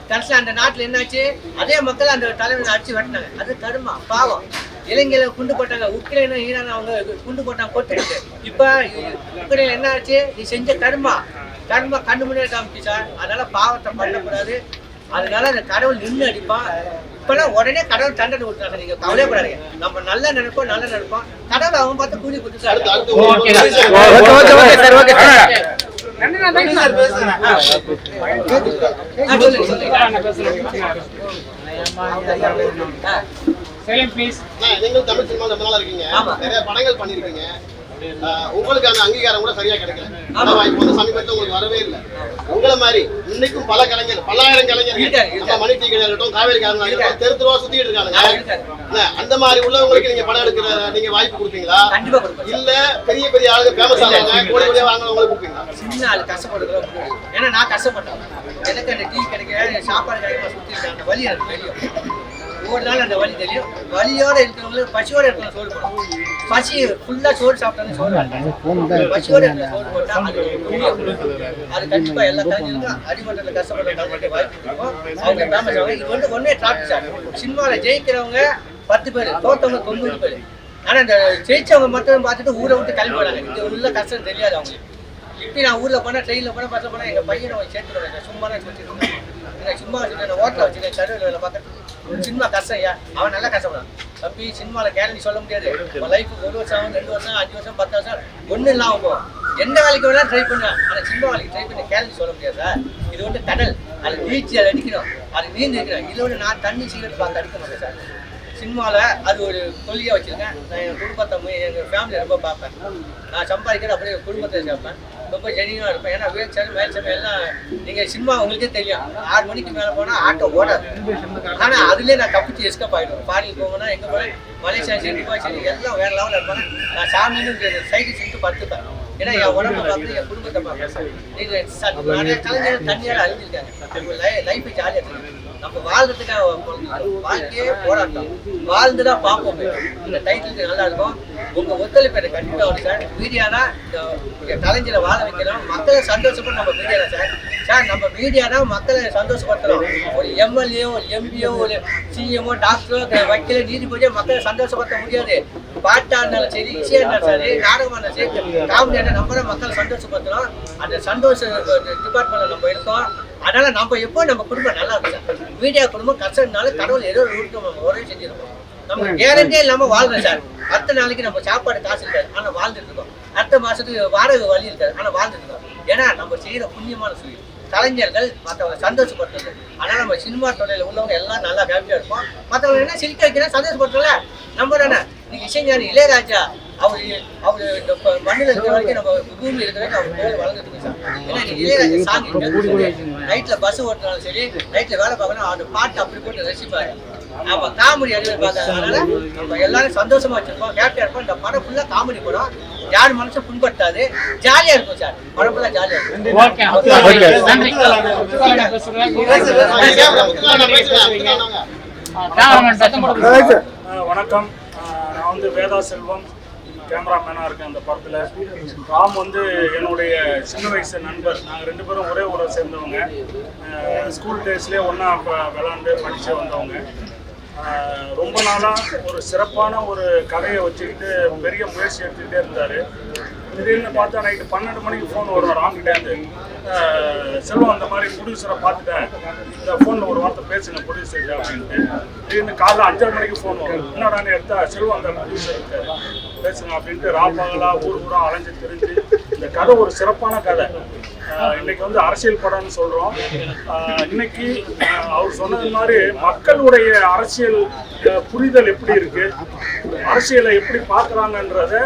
கடைசியில் அந்த நாட்டில் என்னாச்சு? அதே மக்கள் அந்த தலைவனை அடிச்சு வெட்டினாங்க. அது கருமா பாவம். இலங்கையில குண்டு போட்டாங்க, உக்ரைனும் ஈரான் அவங்க குண்டு போட்டாங்க கொட்டுக்கிட்டு. இப்போ உக்ரைன்ல என்ன ஆச்சு? நீ செஞ்ச கருமா கண்ணு முன்னாடி காமிச்சு சார். அதனால பாவத்தை பண்ணக்கூடாது. அதனால அந்த கடவுள் நின்று அடிப்பான். இப்பெல்லாம் உடனே கடவுள் தண்டனை கொடுத்தாங்க. நீங்க கவலைப்படாதீங்க, நம்ம நல்லா நினைப்போம், கடவுள் அவன் பார்த்து கூலி கொடுத்துட்டாரு. நீங்கள் தமிழ் சினிமா ரொம்ப நாளா இருக்கீங்க, நிறைய படங்கள் பண்ணிருக்கீங்க, உங்களுக்கான அங்கீகாரம் கூட சரியா கிடைக்கல. வாய்ப்பு வந்து சமீபத்தில் உங்களுக்கு வரவே இல்லை. உங்களை மாதிரி இன்னைக்கும் பல கலைஞர், 10,000 கலைஞர்கள் நம்ம மணி டீ கடையாகட்டும், காவேரி காரணம் தெருவா சுத்திட்டு இருக்காங்க. அந்த மாதிரி உள்ளவங்களுக்கு நீங்க படம் எடுக்கிற நீங்க வாய்ப்பு கொடுப்பீங்களா? இல்ல பெரிய பெரிய ஆளுங்க ஃபேமஸ் ஆனவங்க கோடி கோடியா வாங்குறவங்களுக்கு கொடுப்பீங்களா? சின்ன ஆளு கஷ்டப்படுறதுல, ஏன்னா நான் கஷ்டப்பட்டேன். எனக்கு அந்த டீ கிடைக்க, சாப்பாடு கிடைக்க சுத்தி இருக்க அந்த வழி எனக்கு தெரியும். ஒவ்வொரு நாள் அந்த வழி தெரியும். வழியோட இருக்கிறவங்களுக்கு பசியோட இருக்கிறவங்க சோறு போடும். பசி ஃபுல்லா சோறு சாப்பிட்டாலும் சோறு ஆட்டாங்க. பசியோட இருக்கிற சோறு போட்டா அது கண்டிப்பா எல்லா கலைஞர்களுக்கும் அடிமட்டத்தில் கஷ்டப்படுற கலைஞருக்கு வாய்ப்பு இருக்கும். அவங்க ஃபேமஸ் ஆகும். இது வந்து ஒன்னே டிராபிக் சார். சினிமாவில் ஜெயிக்கிறவங்க 10 பேர், தோத்தவங்க 90 பேர். ஆனா இந்த ஜெயிச்சவங்க மட்டும் பார்த்துட்டு ஊரை விட்டு கிளம்பி போறாங்க. இங்க உள்ள கஷ்டம் தெரியாது அவங்களுக்கு. இப்படி நான் ஊர்ல போனா, ட்ரெயின்ல போனா, பஸ்ல போனா எங்க பையனை சேர்த்துருவாங்க. சும்மா தான் சொல்லிட்டு சும்மா வச்சுருக்கேன், ஹோட்டலில் வச்சுருக்கேன், கருவேல வேலை பார்க்கறது. சினிமா கஷ்டம் ஐயா, அவன் நல்லா கஷ்டப்படுறான். தம்பி சினிமாவில் கேரண்டி சொல்ல முடியாது. லைஃப் 1 வருஷம், 2 வருஷம், 5 வருஷம், 10 வருஷம் ஒன்றும் இல்லாமல் போகும். எந்த வேலைக்கு வேணாலும் ட்ரை பண்ணுவேன். ஆனால் சினிமா வேலைக்கு ட்ரை பண்ணி கேரண்டி சொல்ல முடியாது சார். இது வந்து கடல், அது பீச்சு, அதை அடிக்கணும், அது நீந்து இருக்கிறேன். இதோட நான் தண்ணி சீக்கிரம் பார்த்து அடிக்க மாட்டேன் சார். சினிமாவில் அது ஒரு தொழிலாக வச்சுருக்கேன். நான் எங்கள் குடும்பத்தை, எங்கள் ஃபேமிலியை ரொம்ப பார்ப்பேன். நான் சம்பாதிக்கிறது அப்படியே குடும்பத்தை சேர்ப்பேன். ரொம்ப ஜெனியூனாக இருப்பேன். ஏன்னா விவேக் சார், மயில்சாமி எல்லாம் நீங்கள் சினிமா உங்களுக்கே தெரியும், 6 மணிக்கு மேலே போனால் ஆட்டோ ஓடாது. ஆனால் அதுலேயே நான் தப்பிச்சு எஸ்கப் ஆகிடுவேன். பாடியில் போகணும்னா எங்கே போகிறேன், மலேசியா சரி, துபாய் சரி, எல்லாம் வேறு லெவலில் இருப்பாங்க. நான் சாமின்னு சைக்கிள் செஞ்சு படுத்துப்பேன். ஏன்னா என் உடம்பை பார்த்து என் குடும்பத்தை பார்ப்பேன். நீங்கள் நிறைய கலைஞர்கள் தண்ணியால் அழிஞ்சிருக்காங்க. லைஃபு ஜாலியாக இருக்கு. நம்ம வாழ்றதுக்காக வாழ்க்கையே போராட்டம், வாழ்ந்துதான் பார்ப்போம். இந்த டைட்டிலுக்கு நல்லா இருக்கும். உங்க ஒத்துழைப்பு எனக்கு கண்டிப்பாக வரும் சார். மீடியானா இந்த கலைஞரை வாழ வைக்கிறோம், மக்களை சந்தோஷப்பட்டு நம்ம மீடியா சார். சார் நம்ம மீடியா தான் மக்களை சந்தோஷப்படுத்துறோம். ஒரு எம்எல்ஏ, ஒரு எம்பியோ, ஒரு சிஎம்ஓ, டாக்டரோ, வக்கீல, நீதிபதியோ மக்களை சந்தோஷப்படுத்த முடியாது. பாட்டா இருந்தாலும் சரி, இசையா இருந்தாலும் சரி, நாடகமாக இருந்தாலும் சரி, காமெடியான நம்ம தான் மக்களை சந்தோஷப்படுத்துறோம். அந்த சந்தோஷ டிபார்ட்மெண்ட்ல நம்ம இருக்கோம். அதனால நம்ம எப்போ நம்ம குடும்பம் நல்லா இருக்கும். மீடியா குடும்பம் கஷ்டம்னால கடவுள் ஏதோ ஒரு ஒரே செஞ்சிருக்கோம். நம்ம கேரண்டியே இல்லாம வாழ்றோம் சார். அடுத்த நாளைக்கு நம்ம சாப்பாடு காசு இருக்காது, ஆனா வாழ்ந்துட்டு இருக்கோம். அடுத்த மாசத்துக்கு வாடகை வழி இருக்காது, ஆனா வாழ்ந்துட்டு இருக்கோம். ஏன்னா நம்ம செய்யற புண்ணியமான சொல்லி கலைஞர்கள் மற்றவங்க சந்தோஷப்படுறது. அதனால நம்ம சினிமா துறையில உள்ளவங்க எல்லாம் நல்லா ஹாப்பியா இருப்போம். மற்றவங்க என்ன சிரிக்க வைக்கிறேன் சந்தோஷப்படுறல நம்ம தானே. இன்னைக்கு இசைஞானி இளையராஜா அவரு இந்த மண்ணில் இருக்கிற வரைக்கும் நம்ம பூமி இருக்கிற வரைக்கும் அவர் பேர் வளர்ந்துட்டு சார். ஏன்னா இன்னைக்கு இளையராஜா சாங் நைட்ல பஸ் ஓட்டினாலும் சரி, நைட்ல வேலை பார்க்கணும், அந்த பாட்டு அப்படி போட்டு ரசிப்பாரு. நம்ம காமெடி அறிவியல் பார்க்கறதுனால நம்ம எல்லாரும் சந்தோஷமா வச்சிருக்கோம், ஹாப்பியா இருப்போம். இந்த படம் ஃபுல்லா காமெடி படம், யார் மனசும் புண்படுத்தாது, ஜாலியா இருக்கும் சார். படம் ஃபுல்லா ஜாலியா இருக்கும். வணக்கம். நான் வந்து வேதா செல்வம் கேமராமேனாக இருக்கேன் அந்த படத்தில். ராம் வந்து என்னுடைய சின்ன வயசு நண்பர். நாங்கள் 2 பேரும் ஒரே ஊரை சேர்ந்தவங்க. ஸ்கூல் டேஸ்லேயே ஒன்றா விளாண்டு படித்து வந்தவங்க. ரொம்ப நாளாக ஒரு சிறப்பான ஒரு கதையை வச்சுக்கிட்டு பெரிய முயற்சி எடுத்துக்கிட்டே இருந்தார். திடீர்னு பார்த்தா நைட்டு 12 மணிக்கு ஃபோன் வரும் ராம்கிட்டேருந்து. செல்வம் அந்த மாதிரி ப்ரொடியூசரை பார்த்துட்டேன், இந்த ஃபோனில் ஒரு வார்த்தை பேசுங்க ப்ரொடியூசர் அப்படின்ட்டு. திடீர்னு காலைல 5:30 மணிக்கு ஃபோன் வரும். என்னடான்னு எடுத்தா செல்வம் அந்த ப்ரொடியூசர் இருக்காரு, பேசுங்க அப்படின்ட்டு ராப்பகலாக ஊராக அலைஞ்சு தெரிஞ்சு இந்த கதை ஒரு சிறப்பான கதை. இன்னைக்கு வந்து அரசியல் படம்னு சொல்கிறோம். இன்னைக்கு அவர் சொன்னது மாதிரி மக்களுடைய அரசியல் புரிதல் எப்படி இருக்கு, அரசியலை எப்படி பார்க்குறாங்கன்றத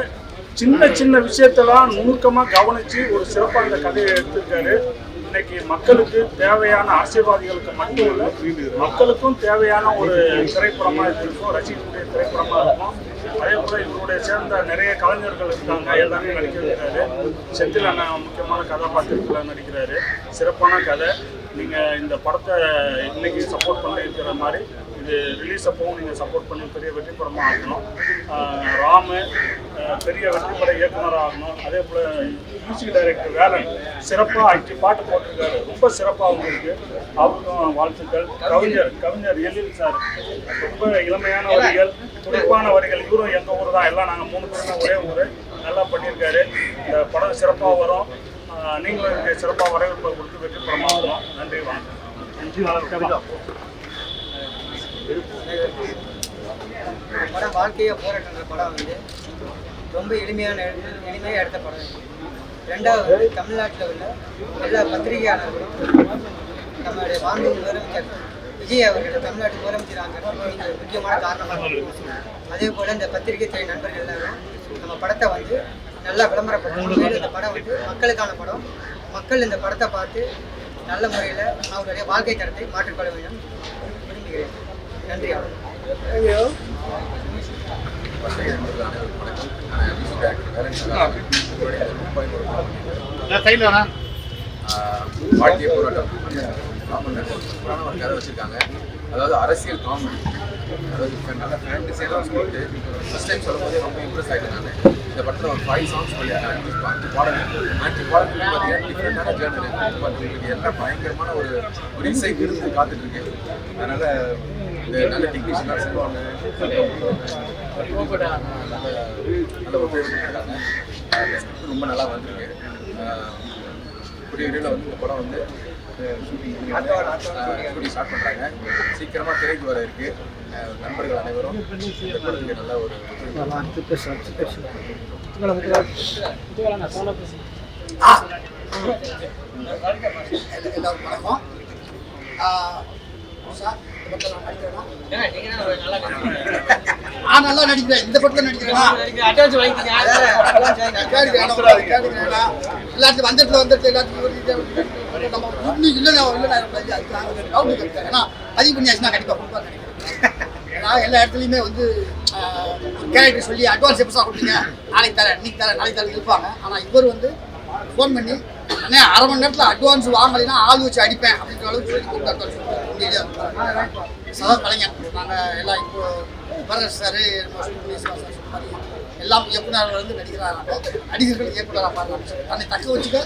சின்ன சின்ன விஷயத்தெல்லாம் நுணுக்கமாக கவனித்து ஒரு சிறப்பாக இந்த கதையை எடுத்திருக்காரு. இன்னைக்கு மக்களுக்கு தேவையான, அரசியல்வாதிகளுக்கு மட்டும் இல்லை மக்களுக்கும் தேவையான ஒரு திரைப்படமாக இருக்கும், ரசிக்கக்கூடிய திரைப்படமாக இருக்கும். அதே போல் இவருடைய சேர்ந்த நிறைய கலைஞர்கள் இருக்காங்க, எல்லாமே நடிக்கிறாரு. செந்தில் அண்ணன் முக்கியமான கதாபாத்திரத்தில் நடிக்கிறாரு. சிறப்பான கதை. நீங்கள் இந்த படத்தை இன்னைக்கு சப்போர்ட் பண்ணியிருக்கிற மாதிரி இது ரிலீஸ் அப்பவும் நீங்கள் சப்போர்ட் பண்ணி பெரிய வெற்றி படமாக ஆகணும். ராமு பெரிய வெற்றி பட இயக்குனராக ஆகணும். அதே போல் மியூசிக் டைரக்டர் வேலன் சிறப்பாக 5 பாட்டு போட்டிருக்காரு, ரொம்ப சிறப்பாக உங்களுக்கு அவருக்கும் வாழ்த்துக்கள். கவிஞர் எழில் சார் ரொம்ப இளமையான வரிகள், துடிப்பான வரிகள். இவரும் எங்கள் ஊர் தான், எல்லாம் நாங்கள் 3 பேரும் ஒரே ஊர். நல்லா பண்ணியிருக்காரு. இந்த படம் சிறப்பாக வரும். நீங்களும் இதுக்கு சிறப்பாக வரவேற்பை கொடுத்து வெற்றி படமாக ஆகணும். நன்றி, வணக்கம். படம் வாழ்க்கையை போராட்டன்ற படம் வந்து ரொம்ப எளிமையாக எடுத்த படம். 2வது தமிழ்நாட்டில் உள்ள எல்லா பத்திரிகையாளர்களும் நம்மளுடைய மாண்பு முதலமைச்சர் விஜய் அவர்கள் தமிழ்நாட்டு முதலமைச்சராக முக்கியமான காரணமாக இருக்கும். அதே போல் இந்த பத்திரிகை துறை நண்பர்கள் எல்லாரும் நம்ம படத்தை வந்து நல்லா விளம்பரப்படுத்தணும். மேலும் இந்த படம் வந்து மக்களுக்கான படம். மக்கள் இந்த படத்தை பார்த்து நல்ல முறையில் அவருடைய வாழ்க்கை தரத்தை மாற்றிக்கொள்ள வேண்டும் விரும்புகிறேன். நன்றி. வாழ்க்கை போராட்டம் சூப்பரான ஒரு கதை வச்சிருக்காங்க. அதாவது அரசியல் காமெடி, அதாவது நல்ல ஃபேண்டஸியாக சொல்லிட்டு ஃபஸ்ட் டைம் சொல்லும் போதே ரொம்ப இம்ப்ரெஸ் ஆகிட்டேன். நான் இந்த படத்தில் ஒரு 5 சாங்ஸ் சொல்லியிருக்கேன், 5 பாடல்கள் பார்த்தீங்கன்னா டிஃப்ரெண்டான ஜேர்னல் எல்லாம் பயங்கரமான ஒரு இசை விருந்து காத்துட்டு இருக்கு. அதனால இந்த நல்ல டெக்னீஷியனாக சொல்லுவாங்க, நல்ல உபயோகப்படுத்திருக்காங்க. ஸ்கிரிப்ட் ரொம்ப நல்லா வந்திருக்கு. கூடிய விரைவில் வந்து இந்த படம் வந்து ஷூட்டிங் ஸ்டார்ட் பண்ணுறாங்க. சீக்கிரமாக திரைக்கு வர இருக்கு. நண்பர்கள் அனைவரும் இந்த படத்துக்கு நல்ல ஒரு நல்லா நடிக்கிறேன். இந்த படத்தை நடிக்கிறேன். எல்லாத்துக்கும் வந்துட்டு எல்லாத்துக்கும் நம்ம இல்லைன்னா பதிவு பண்ணியாச்சுன்னா கண்டிப்பாக கொடுப்பா நினைக்கிறேன். ஏன்னா எல்லா இடத்துலையுமே வந்து கேரக்டர் சொல்லி அட்வான்ஸ் எப்போ கொடுத்தீங்க, நாளைக்கு தரேன், இன்னைக்கு தரேன், நாளைக்கு தரேன் இருப்பாங்க. ஆனால் இவர் வந்து ஃபோன் பண்ணி அண்ணே 1/2 மணி நேரத்தில் அட்வான்ஸ் வாங்கலைன்னா ஆள் வச்சு அடிப்பேன் அப்படின்ற அளவுக்கு சொல்லி கொடுத்து அட்வான்ஸ் சதா கலைஞர். நாங்கள் எல்லாம் இப்போ பரத் சார் மாதிரி எல்லாம் இயக்குநர்கள் வந்து நடிகராக நடிகர்கள் இயக்குநராக மாறலாம் தன்னை தக்க வச்சுக்க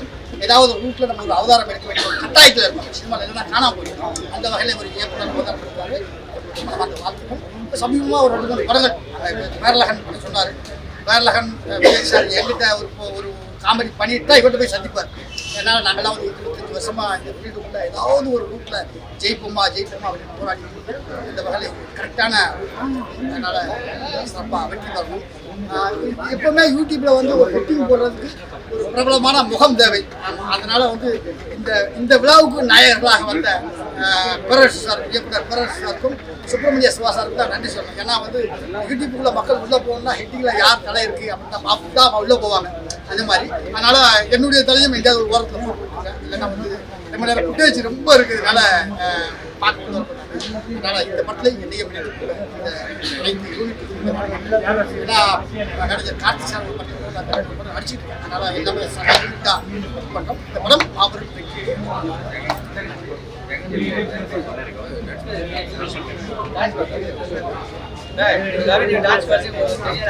ஏதாவது ஒரு ரூட்டில் நம்ம ஒரு அவதாரம் எடுக்க வேண்டிய ஒரு கட்டாயத்தில் இருக்கும். சினிமாவில் இல்லைன்னா காணாமல் போயிடும். அந்த வகையில் ஒரு இயக்குனர் அவதாரம் எடுத்தாரு. அந்த வாழ்த்துக்கள். சமீபமாக ஒரு 2-3 படங்கள் வேர்லகன் சொன்னார். வேர்லகன் விஜய் சார் என்கிட்ட ஒரு காமெடி பண்ணிட்டு தான் இவர்கிட்ட போய் சந்திப்பார். ஏன்னா நாங்கள்லாம் ஒரு 25 வருஷமாக இந்த ஃபீல்டுக்குள்ள ஏதாவது ஒரு ரூட்டில் ஜெயிப்போமா அப்படின்னு போராடி இந்த வகையில் கரெக்டான அதனால் சிறப்பாக வெற்றி தரணும். எப்பவுமே யூடியூப்பில் வந்து ஒரு வெட்டிங் போடுறதுக்கு ஒரு பிரபலமான முகம் தேவை. அதனால் வந்து இந்த விழாவுக்கு நாயகர்களாக வந்த பெரஸ் சார் இயக்குனர் பெரஸ் சாருக்கும் சுப்பிரமணிய சிவா சாருக்கு தான் நன்றி சொல்லணும். ஏன்னா வந்து யூடியூப்புக்குள்ள மக்கள் உள்ளே போகணும்னா ஹெட்டிங்கில் யார் தலை இருக்குது அப்படின்னு பார்த்து தான் உள்ளே போவாங்க. அது மாதிரி அதனால் என்னுடைய தலையும் எங்கேயாவது ஒரு ஓரத்தில் போட்டுருக்காங்க. இல்லைன்னா வந்து நம்ம நேரம் புட்டேஜ் ரொம்ப இருக்கிறதுனால பார்த்து அதனால் இந்த படத்தில் என்னைய ஏன்னா நடிகர் கார்த்தி சார் படம் நடிச்சிட்டு இருக்கேன். அதனால் எல்லாமே யூனிட்டாக பண்ணுறோம். இந்த படம் மாபெரும் வெற்றி. டான்ஸ் பற்றி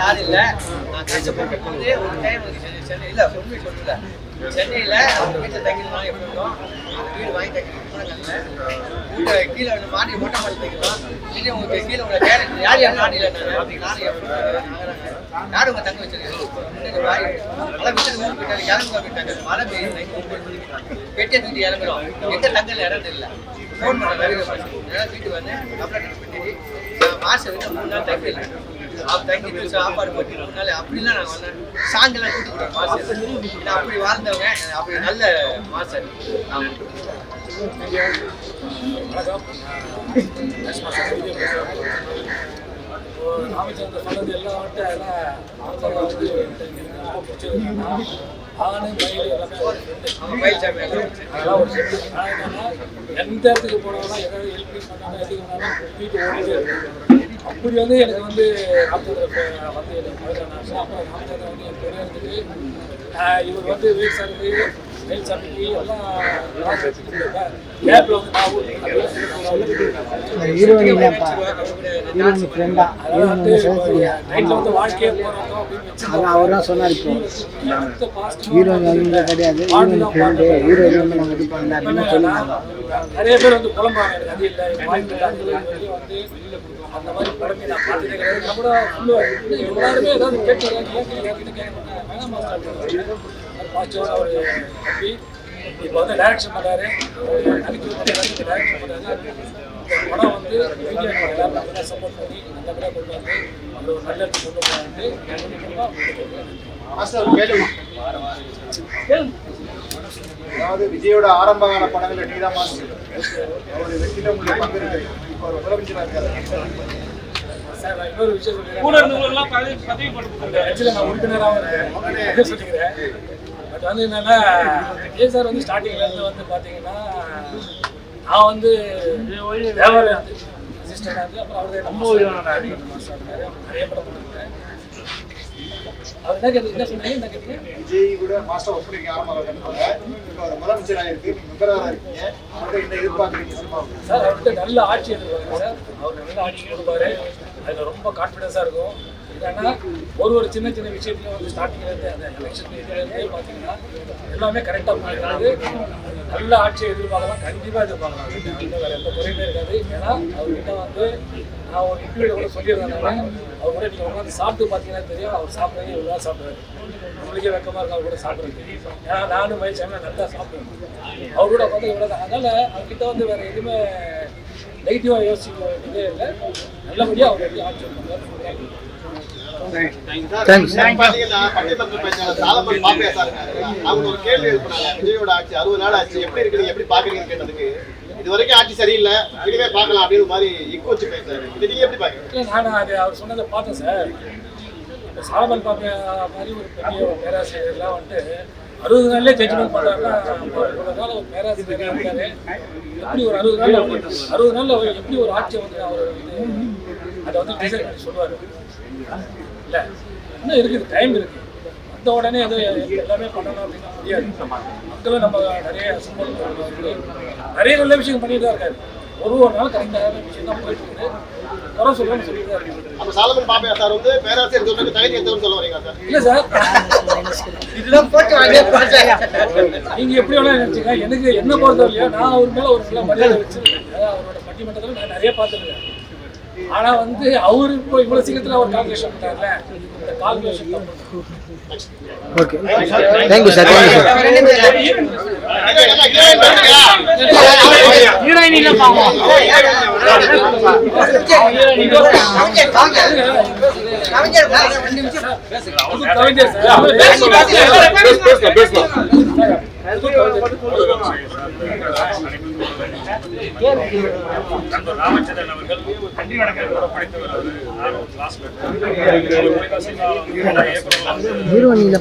ஆள் இல்லை. நான் கஷ்டப்பட்டு போது ஒரு டைம் சென்னையில் உண்மை சொல்லல சென்னையில் அவங்க வீட்டில் தங்கிருந்தோம். எப்படி இருந்தோம் வீடு வாங்கி தங்கிருக்கோம். வீட்டை கீழே மாடி மொட்டை மாடி தங்கிருந்தோம். இல்லை உங்களுக்கு கீழே உங்களை கேரக்டர் யார் யார் மாடியில் நானும் யாரும் உங்கள் தங்க வச்சிருக்கேன். மழை விட்டு ஊர் போயிட்டாரு கிளம்புங்க போயிட்டாங்க. மழை பெய்யுது பெட்டியை தூக்கிட்டு இறங்குறோம். எந்த தங்கல் இடம் இல்லை. ஃபோன் பண்ண வீட்டுக்கு வந்து கம்ப்ளைண்ட் பண்ணி மாசம் வந்து 3 நாள் தங்கல. அவர் தங்கிட்டு சாப்பாடு போட்டு 3 நாள் அப்படிலாம் நாங்கள் வந்தேன். சாங்கெல்லாம் கூட்டிக்கிட்டோம் மாசம். அப்படி வாழ்ந்தவங்க அப்படி நல்ல மாசம். ராமச்சந்திரன் சொன்னது எல்லாம் வந்து ரொம்ப பிடிச்சதுன்னா ஆணு மயில் எல்லாமே மயில் சாமி அதெல்லாம் ஒரு செட்டு. ஆனால் என்னன்னா எந்த இடத்துக்கு போனாலும் ஏதாவது ஹெல்ப் பண்ணாலும் எதுக்கு வேணாலும் வீட்டு ஓடிட்டே இருக்கும். அப்படி வந்து எனக்கு வந்து ராமச்சந்திரன் வந்து எனக்கு பழகினாச்சு. அப்புறம் ராமச்சந்திரன் வந்து எனக்கு பெரிய இருந்துட்டு இவர் வந்து வீட் சாருக்கு மயில் சாமிக்கு எல்லாம் கேப்பில் வந்து நான் வந்து வாழ்க்கையே போராட்டம் அவர்தான் சொன்னார். இப்போ ஹீரோ கிடையாது, ஹீரோ நாங்கள் இது பண்ணலாம் அப்படின்னு சொன்னாங்க. நிறைய பேர் வந்து புலம்பாங்க. எனக்கு அது இல்லை வாய்ப்பு வந்து அந்த மாதிரி படமே நான் பார்த்ததே கிடையாது. நான் கூட எல்லாருமே ஏதாவது கேட்டு வேணாம் மாஸ்டர் பாசிட்டிவான ஒரு தம்பி. இப்போ வந்து டைரக்ஷன் பண்ணாரு. டைரக்ஷன் பண்ணாரு. இந்த படம் வந்து மீடியா எல்லாரும் சப்போர்ட் பண்ணி நல்லபடியாக கொண்டு வந்து அது ஒரு நல்ல இடத்துக்கு கொண்டு போனாங்க. அதாவது விஜயோட ஆரம்பகால படங்கள் நீ தான் மாஸ்டர். அவருடைய வெற்றியில உங்களுக்கு பங்கு இருக்கு. இப்போ ஒரு முதலமைச்சராக இருக்காரு. இன்னொரு விஷயம் கூட இருந்தவங்களெல்லாம் பதவி படுத்துறாங்க. ஆக்சுவலாக நான் உறுப்பினராக சொல்லிக்கிறேன். பட் வந்து என்னன்னா விஜய் சார் வந்து ஸ்டார்டிங்லேருந்து வந்து பார்த்தீங்கன்னா நான் வந்து தேவாலயம் அசிஸ்டண்டாக இருந்து அப்புறம் அவருடைய நிறைய படம் பண்ணிருக்கேன். அவர் என்ன சொன்னாங்க என்ன கேட்டீங்க? விஜய் கூட மாஸ்டர் ஒர்க் பண்ணிருக்கீங்க ஆரம்பகால. இப்போ அவர் முதலமைச்சராக இருக்கு, மெம்பராக இருக்கீங்க. அவர்கிட்ட என்ன எதிர்பார்க்குறீங்க சினிமாவுக்கு? சார் அவர்கிட்ட நல்ல ஆட்சி எதிர்பார்க்குறேன் சார். அவர் நல்ல ஆட்சி கொடுப்பாரு. அதில் ரொம்ப கான்ஃபிடென்ஸாக இருக்கும். ஏன்னா ஒரு சின்ன சின்ன விஷயத்துலையும் வந்து ஸ்டார்டிங்லேருந்து அந்த எலெக்ஷன் இதுலேருந்தே பார்த்தீங்கன்னா எல்லாமே கரெக்டாக பண்ணிருக்காரு. நல்ல ஆட்சியை எதிர்பார்க்கலாம், கண்டிப்பாக எதிர்பார்க்கலாம். வேறு எந்த குறையுமே இருக்காது. ஏன்னா அவர்கிட்ட வந்து நான் ஒரு இன்டர்வியூவில் கூட சொல்லியிருந்தேன். அவர் கூட நீங்கள் உட்காந்து சாப்பிட்டு பார்த்தீங்கன்னா தெரியும். அவர் சாப்பிட்றதே இவ்வளோ சாப்பிடுவார். நம்மளுக்கே வெக்கமாக இருக்கும் அவர் கூட சாப்பிட்றது. ஏன்னா நானும் மயில் சாமி நல்லா சாப்பிடுவேன். அவர் கூட உட்காந்து இவ்வளோ தான். அதனால் அவர்கிட்ட வந்து வேறு எதுவுமே நெகட்டிவாக யோசிக்க வேண்டியதே இல்லை. நல்லபடியாக அவர் எப்படி ஆட்சி பண்ணுவார். விஜயோட ஆட்சி 60 நாள் ஆச்சு, எப்படி இருக்கு, எப்படி பாக்குறீங்க கேட்டதுக்கு இது வரைக்கும் ஆட்சி சரியில்லை, இனிமே பார்க்கலாம் அப்படின்னு மாதிரி இக்கு வச்சு பேசுறாரு. இதை நீங்க எப்படி பாக்குறீங்க? நான் அது அவர் சொன்னதை பார்த்தேன் சார். சாலமன் பாப்பா மாதிரி ஒரு பெரிய பேராசிரியர்லாம் வந்துட்டு 60 நாள்லேயே ஜட்ஜ்மெண்ட் பண்ணுறாருன்னா ஒரு நாள் ஒரு பேராசிரியர் இருக்காரு. எப்படி ஒரு 60 நாளில் எப்படி ஒரு ஆட்சியை வந்து அவர் வந்து அதை வந்து டிசைன் பண்ணி சொல்லுவார். இல்லை இன்னும் இருக்குது, டைம் இருக்குது. அந்த உடனே ஏதோ எல்லாமே பண்ணணும் அப்படின்னு முடியாது. மக்களும் நம்ம நிறைய சப்போர்ட் பண்ணுறது நிறைய நல்ல விஷயம் பண்ணிட்டு தான் இருக்காரு. ஒரு நாள் கரெக்டான விஷயம் தான் போயிட்டு இருக்குது. குறை சொல்லணும்னு சொல்லிட்டு தான் இருக்குது. அப்ப சாலமன் பாப்பையா சார் வந்து பேராசிரியர் சொல்றதுக்கு தகுதி எடுத்தவர்னு சொல்ல வரீங்களா சார்? இல்லை சார், இதெல்லாம் போட்டு நீங்க எப்படி வேணா நினைச்சுங்க. எனக்கு என்ன பொறுத்தவரையிலையோ நான் அவர் மேல ஒரு சில மரியாதை வச்சிருக்கேன். அவரோட பட்டிமன்றத்தில் நான் நிறைய பார்த்துருக்கேன். ஆனா வந்து அவரு இப்போ இவ்வளவு சீக்கிரத்துல அவர் கால்குலேஷன் பண்ணார்ல, இந்த கால்குலேஷன் தான் okay thank you sir thank you sir கவிஞர் ராமச்சந்திரன் அவர்கள் படித்து வருவது ஹீரோனியில்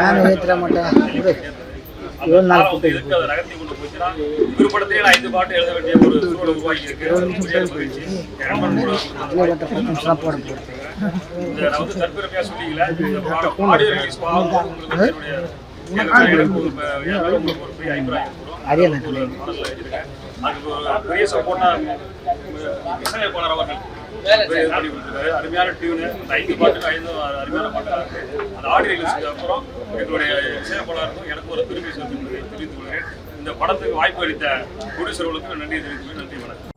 நான் ஏற்றுற மாட்டேன் இவ்வளோ நாள் ரகத்தை கொண்டு போச்சுன்னா விருப்பத்திலே 5 பாட்டு எழுத வேண்டிய ஒரு சூழல் உருவாக்கி இருக்கு. போட வந்து தற்பெருமையா சொல்லிக்கல, இந்த பாடம் ஆடியோ ரிலீஸ் ஆகும்போது உங்களுக்கு ஒரு பெரிய அபிப்பிராயம் இருக்கும். அதுக்கு ஒரு பெரிய சப்போர்ட்டா இசையமைப்பாளர் அவர்கள் அருமையான டியூனு, 5 பாட்டுக்கு 5 அருமையான பாட்டாக இருக்கு. அந்த ஆடியோ ரிலீஸ்க்கு அப்புறம் எங்களுடைய இசையமைப்பாளருக்கும் எனக்கு ஒரு பெருமை தெரிவித்துக் கொள்கிறேன். இந்த படத்துக்கு வாய்ப்பு அளித்த ப்ரொடியூசர்களுக்கு நன்றி தெரிவித்துக்கிறேன். நன்றி வணக்கம்.